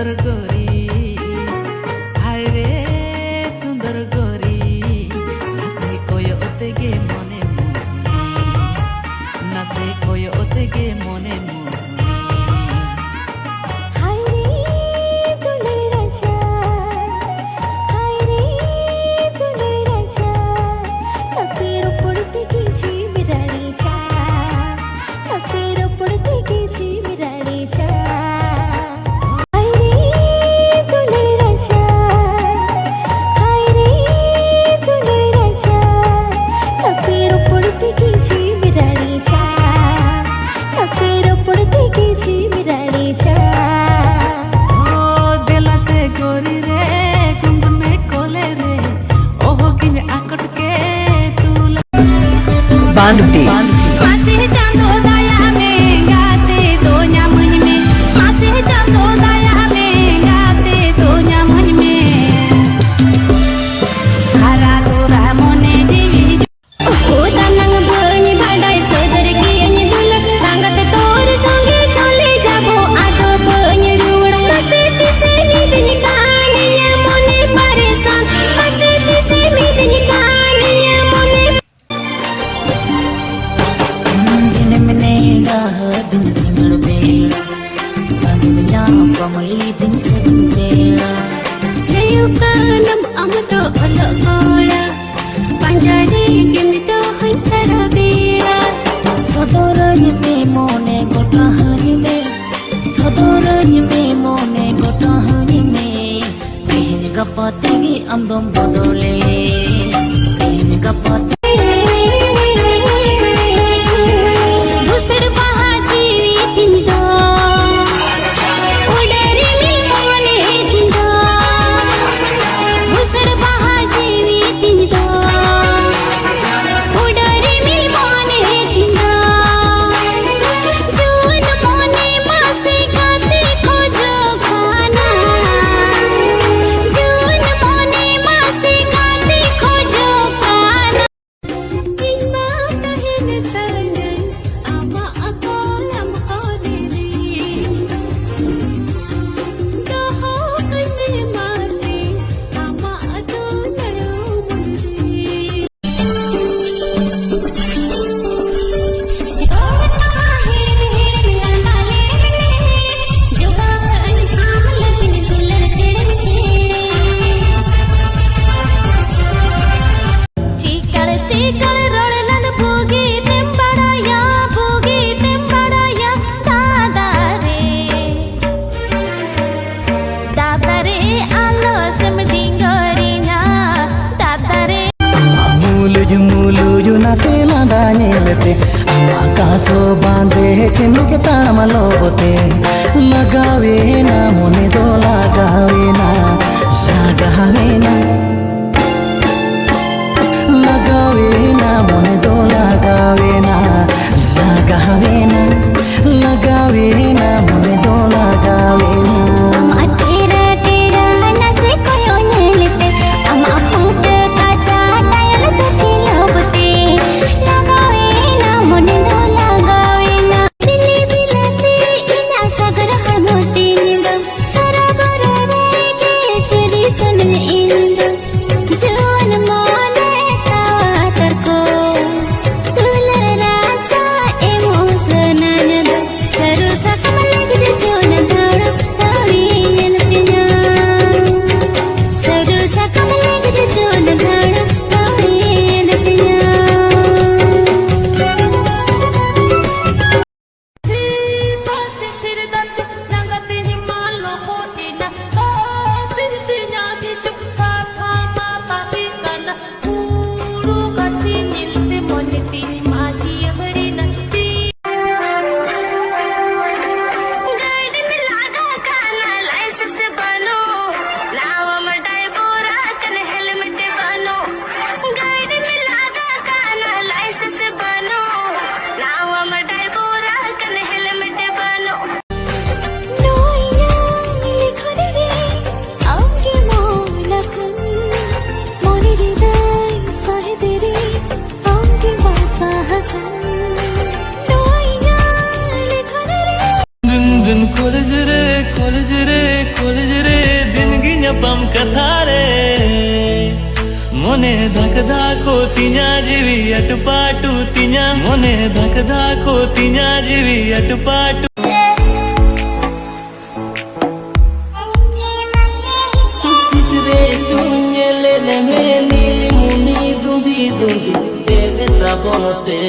सुंदर गोरी हाय रे सुंदर गोरी नासे कोयो ओतेगे मने मोनी नासे कोयो ओतेगे मने Moni बालुटी am dom bodole in kapat busar bahaji tin do udari mil mone tin do busar bahaji tin do udari mil mone tin do jun mone mase gate khojo khana आकाशो बांधे चिमके तामलो बोते लगावे ना मोने दो लगावे ना लगावे ना लगावे ना मोने दो लगावे ना लगावे ना लगावे ना मोने दो लगावे ना Saru sakam lagi खोलज रे दिन गी ñapam kathare mone dak ko tinya jivi atpatu tinya mone dak ko tinya jivi atpatu tisre chunyele ne me nili muni dundi tebe sabote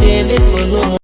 tebe sono